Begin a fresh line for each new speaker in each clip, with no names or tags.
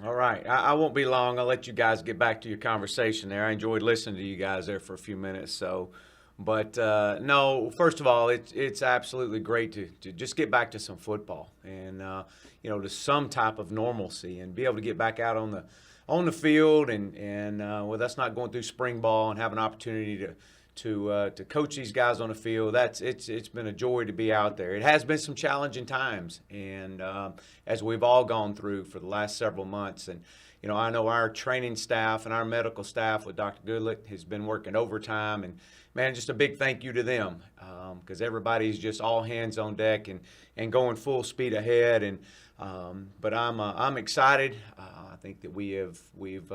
All right. I won't be long. I'll let you guys get back to your conversation there. I enjoyed listening to you guys there for a few minutes. But no, first of all, it's absolutely great to just get back to some football and to some type of normalcy and be able to get back out on the field and with us not going through spring ball and have an opportunity to coach these guys on the field. It's been a joy to be out there. It has been some challenging times, and as we've all gone through for the last several months. And I know our training staff and our medical staff with Dr. Goodlett has been working overtime, and man, just a big thank you to them because everybody's just all hands on deck and going full speed ahead. But I'm excited. I think that we've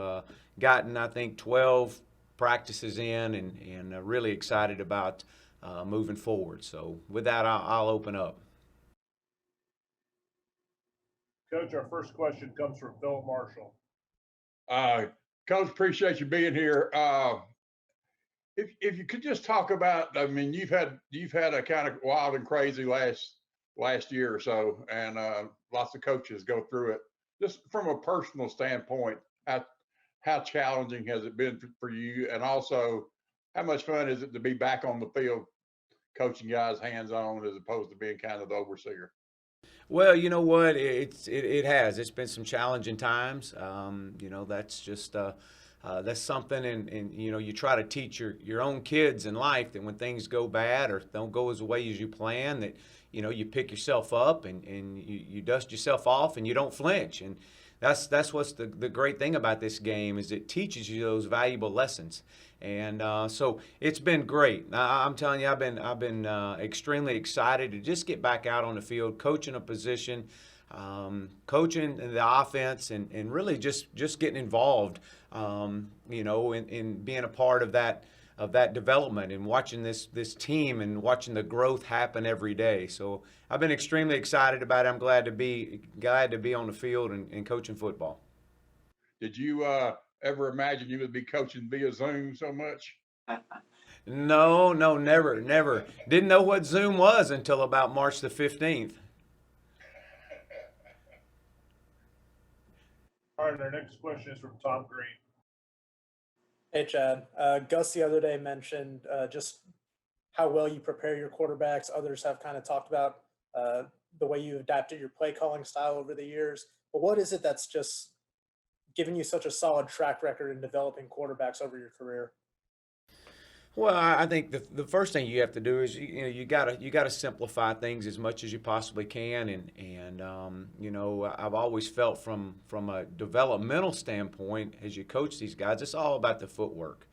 gotten 12 practices in and really excited about moving forward. So with that, I'll open up.
Coach, our first question comes from Philip Marshall.
Uh, Coach, appreciate you being here. If you could just talk about, I mean, you've had a kind of wild and crazy last year or so, and lots of coaches go through it. Just from a personal standpoint, how challenging has it been for you, and also how much fun is it to be back on the field coaching guys hands on as opposed to being kind of the overseer?
Well, you know what? It has. It's been some challenging times. That's just that's something, and you try to teach your own kids in life that when things go bad or don't go as way as you plan, that you pick yourself up and you dust yourself off and you don't flinch. And that's what's the great thing about this game is it teaches you those valuable lessons. And so it's been great. I'm telling you, I've been extremely excited to just get back out on the field, coaching a position, coaching the offense, and really just getting involved, in being a part of that development and watching this team and watching the growth happen every day. So I've been extremely excited about it. I'm glad to be on the field and coaching football.
Did you ever imagine you would be coaching via Zoom so much?
No, never. Didn't know what Zoom was until about March the 15th.
All right, our next question is from Tom Green.
Hey, Chad. Gus the other day mentioned just how well you prepare your quarterbacks. Others have kind of talked about the way you adapted your play calling style over the years. But what is it that's just given you such a solid track record in developing quarterbacks over your career?
Well, I think the first thing you have to do is you gotta simplify things as much as you possibly can, and I've always felt from a developmental standpoint as you coach these guys, it's all about the footwork.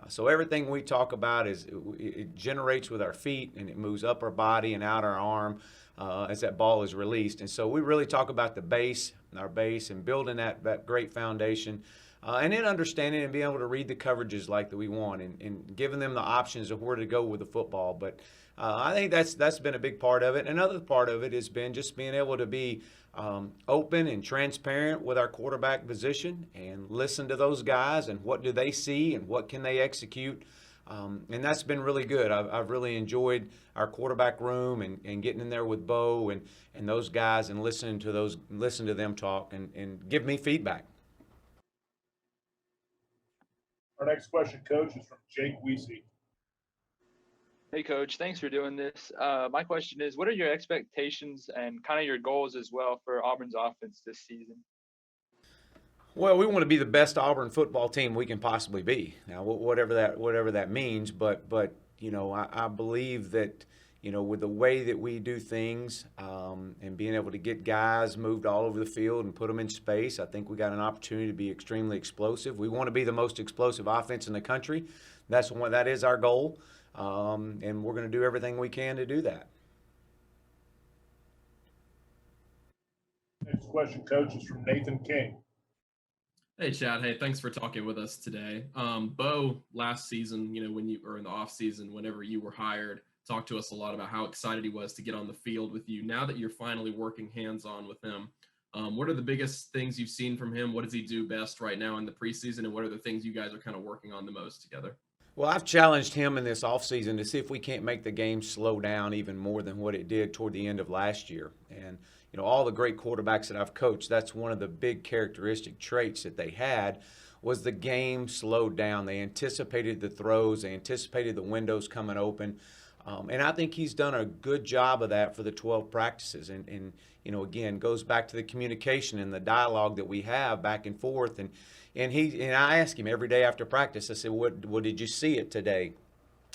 So everything we talk about it generates with our feet and it moves up our body and out our arm as that ball is released, and so we really talk about our base, and building that great foundation. And then understanding and being able to read the coverages like that we want and giving them the options of where to go with the football. But I think that's been a big part of it. Another part of it has been just being able to be open and transparent with our quarterback position and listen to those guys and what do they see and what can they execute. And that's been really good. I've really enjoyed our quarterback room and getting in there with Bo and those guys and listen to them talk and give me feedback.
Our next question, Coach, is from Jake Weesey.
Hey, Coach. Thanks for doing this. My question is, what are your expectations and kind of your goals as well for Auburn's offense this season?
Well, we want to be the best Auburn football team we can possibly be. Now, whatever that means, but I believe that with the way that we do things and being able to get guys moved all over the field and put them in space, I think we got an opportunity to be extremely explosive. We want to be the most explosive offense in the country. That is our goal, and we're going to do everything we can to do that.
Next question, Coach, is from Nathan King.
Hey, Chad. Hey, thanks for talking with us today. Bo, last season, when you were in the off season, whenever you were hired, talked to us a lot about how excited he was to get on the field with you. Now that you're finally working hands-on with him, what are the biggest things you've seen from him? What does he do best right now in the preseason, and what are the things you guys are kind of working on the most together?
Well, I've challenged him in this offseason to see if we can't make the game slow down even more than what it did toward the end of last year. And, all the great quarterbacks that I've coached, that's one of the big characteristic traits that they had was the game slowed down. They anticipated the throws. They anticipated the windows coming open. And I think he's done a good job of that for the 12 practices. And again, goes back to the communication and the dialogue that we have back and forth. And I ask him every day after practice, I said, what did you see it today?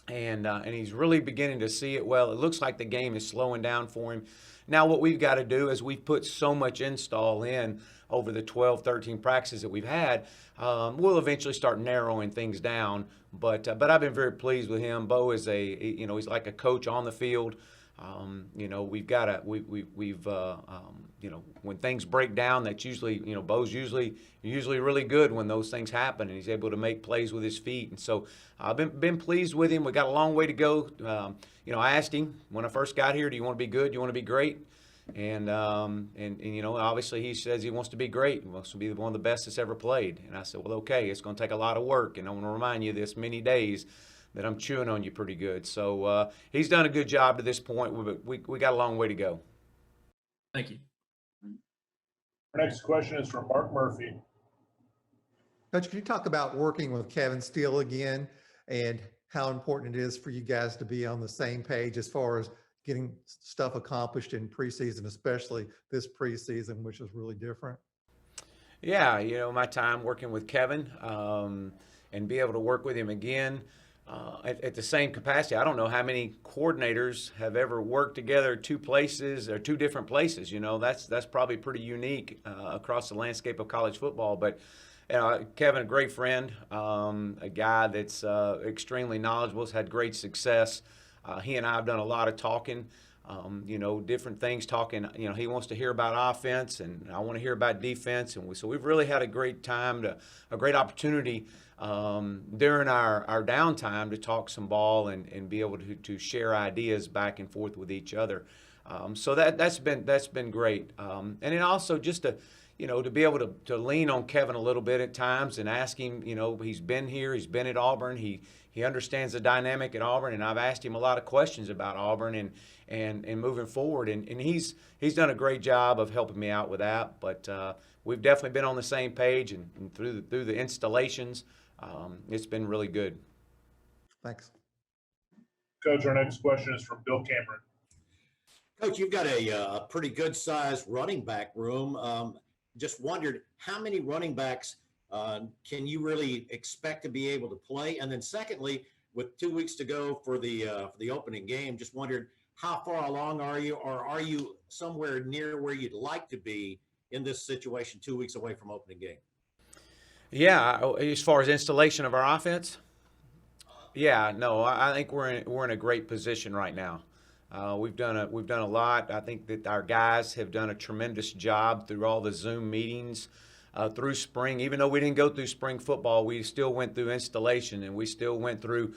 And he's really beginning to see it well. It looks like the game is slowing down for him. Now what we've got to do is we've put so much install in over the 12, 13 practices that we've had. We'll eventually start narrowing things down. But I've been very pleased with him. Bo is he's like a coach on the field. We've got when things break down, that's usually, Bo's usually really good when those things happen, and he's able to make plays with his feet. And so I've been pleased with him. We got a long way to go. I asked him when I first got here, do you want to be good? Do you want to be great? And obviously he says he wants to be great. He wants to be one of the best that's ever played. And I said, well, okay, it's going to take a lot of work, and I want to remind you this many days that I'm chewing on you pretty good. So he's done a good job to this point, but we got a long way to go.
Thank you.
Our next question is from Mark Murphy.
Coach, can you talk about working with Kevin Steele again and how important it is for you guys to be on the same page as far as getting stuff accomplished in preseason, especially this preseason, which is really different?
Yeah, my time working with Kevin and be able to work with him again at the same capacity. I don't know how many coordinators have ever worked together two different places. That's probably pretty unique across the landscape of college football. But Kevin, a great friend, a guy that's extremely knowledgeable, has had great success. He and I have done a lot of talking, different things talking. He wants to hear about offense, and I want to hear about defense. And so we've really had a great time, a great opportunity during our downtime to talk some ball and be able to share ideas back and forth with each other. So that's been great. And then also just to be able to lean on Kevin a little bit at times and ask him, he's been here, he's been at Auburn, he understands the dynamic at Auburn, and I've asked him a lot of questions about Auburn and moving forward, and he's done a great job of helping me out with that. But we've definitely been on the same page, and through the installations, it's been really good.
Thanks.
Coach, our next question is from Bill Cameron.
Coach, you've got a pretty good sized running back room. Just wondered how many running backs can you really expect to be able to play? And then secondly, with 2 weeks to go for the opening game, just wondered how far along are you, or are you somewhere near where you'd like to be in this situation 2 weeks away from opening game?
Yeah, as far as installation of our offense, yeah, no, I think we're in a great position right now. We've done a lot. I think that our guys have done a tremendous job through all the Zoom meetings through spring. Even though we didn't go through spring football, we still went through installation, and we still went through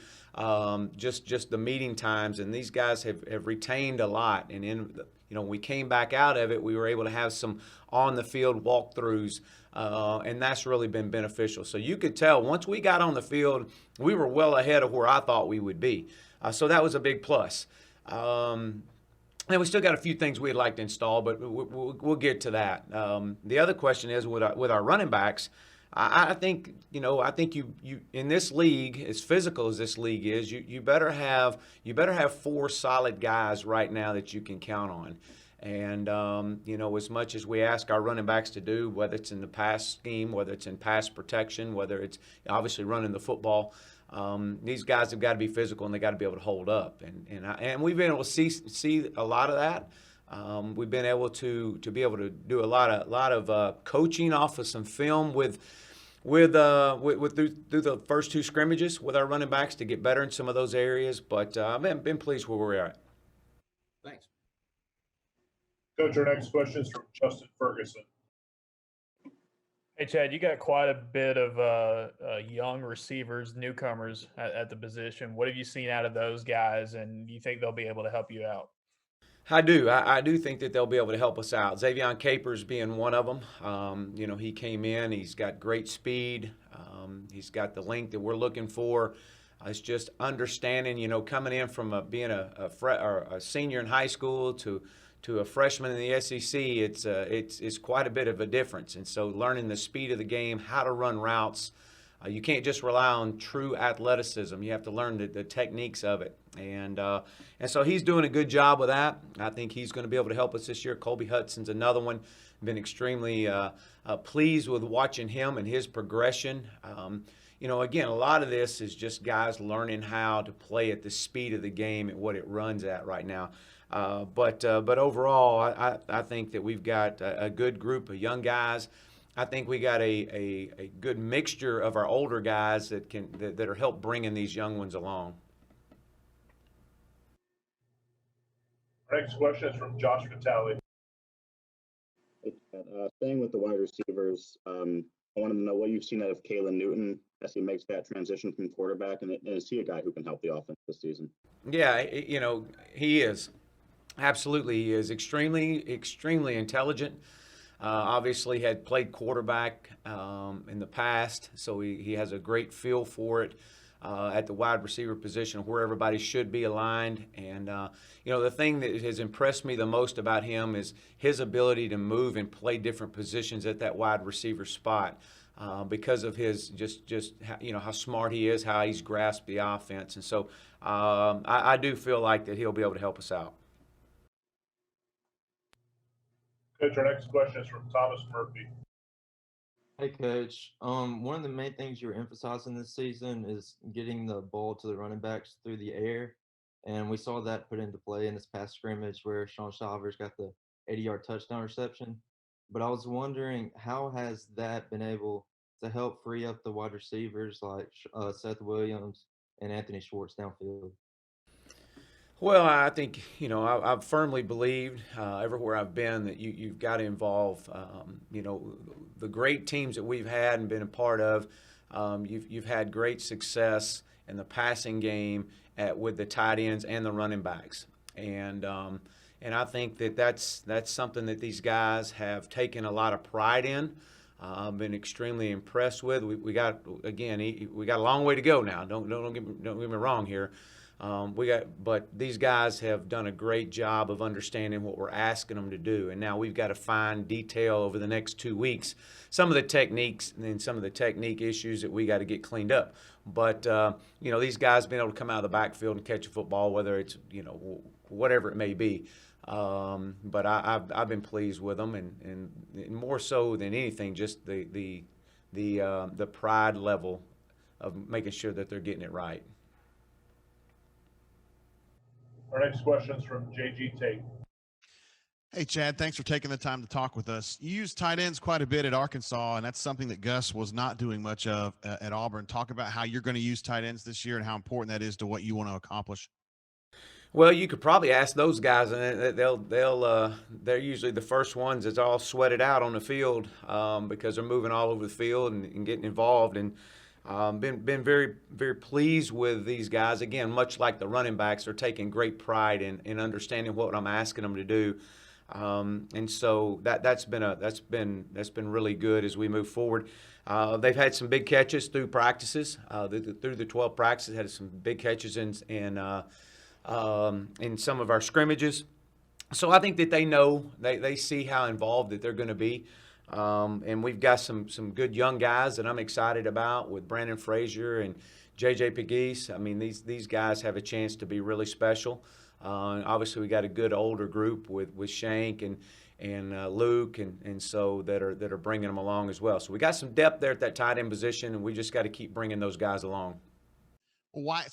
just the meeting times. And these guys have retained a lot. And when we came back out of it, we were able to have some on the field walkthroughs, and that's really been beneficial. So you could tell once we got on the field, we were well ahead of where I thought we would be. So that was a big plus. And we still got a few things we'd like to install, but we'll get to that. The other question is with our running backs. I think you in this league, as physical as this league is, you better have 4 solid guys right now that you can count on. And as much as we ask our running backs to do, whether it's in the pass scheme, whether it's in pass protection, whether it's obviously running the football. These guys have got to be physical, and they got to be able to hold up, and we've been able to see a lot of that. We've been able to do a lot of coaching off of some film with through the first 2 scrimmages with our running backs to get better in some of those areas. But I've been pleased where we're at.
Thanks.
Coach, our next question is from Justin Ferguson.
Hey, Chad, you got quite a bit of young receivers, newcomers at the position. What have you seen out of those guys, and do you think they'll be able to help you out?
I do. I do think that they'll be able to help us out. Xavion Capers being one of them. He came in. He's got great speed. He's got the length that we're looking for. It's just understanding, coming in from being a senior in high school to to a freshman in the SEC, it's quite a bit of a difference. And so learning the speed of the game, how to run routes, you can't just rely on true athleticism. You have to learn the techniques of it. And so he's doing a good job with that. I think he's going to be able to help us this year. Colby Hudson's another one. Been extremely pleased with watching him and his progression. Again, a lot of this is just guys learning how to play at the speed of the game and what it runs at right now. But overall, I think that we've got a good group of young guys. I think we got a good mixture of our older guys that are help bringing these young ones along.
Our next question is from Josh Vitale.
Staying with the wide receivers, I wanted to know what you've seen out of Kailin Newton as he makes that transition from quarterback, and is he a guy who can help the offense this season?
Yeah, he is. Absolutely, he is extremely intelligent. Obviously had played quarterback in the past, so he has a great feel for it at the wide receiver position where everybody should be aligned. And, the thing that has impressed me the most about him is his ability to move and play different positions at that wide receiver spot because of his just how smart he is, how he's grasped the offense. And so I do feel like that he'll be able to help us out.
Coach, our next question is from Thomas Murphy.
Hey, Coach. One of the main things you're emphasizing this season is getting the ball to the running backs through the air, and we saw that put into play in this past scrimmage where Sean Shivers got the 80-yard touchdown reception. But I was wondering, how has that been able to help free up the wide receivers like Seth Williams and Anthony Schwartz downfield?
Well, I think, I've firmly believed everywhere I've been that you've got to involve, the great teams that we've had and been a part of. You've had great success in the passing game with the tight ends and the running backs. And I think that's something that these guys have taken a lot of pride in. I've been extremely impressed with. We got a long way to go now. Don't get me wrong here. But these guys have done a great job of understanding what we're asking them to do, and now we've got to find detail over the next 2 weeks, some of the techniques and some of the technique issues that we got to get cleaned up. But these guys being able to come out of the backfield and catch a football, whether it's whatever it may be. But I've been pleased with them, and more so than anything, just the pride level of making sure that they're getting it right.
Our next question is from JG Tate.
Hey, Chad, thanks for taking the time to talk with us. You use tight ends quite a bit at Arkansas, and that's something that Gus was not doing much of at Auburn. Talk about how you're going to use tight ends this year and how important that is to what you want to accomplish.
Well, you could probably ask those guys, and they're usually the first ones that's all sweated out on the field because they're moving all over the field and getting involved. And been very, very pleased with these guys. Again, much like the running backs, they're taking great pride in understanding what I'm asking them to do. And so that's been really good as we move forward. They've had some big catches through practices. Through the 12 practices, had some big catches in some of our scrimmages. So I think that they know, they see how involved that they're going to be. And we've got some good young guys that I'm excited about with Brandon Frazier and J.J. Pegues. I mean, these guys have a chance to be really special. Obviously, we got a good older group with Shank and Luke, and so that are bringing them along as well. So we got some depth there at that tight end position, and we just got to keep bringing those guys along.
Why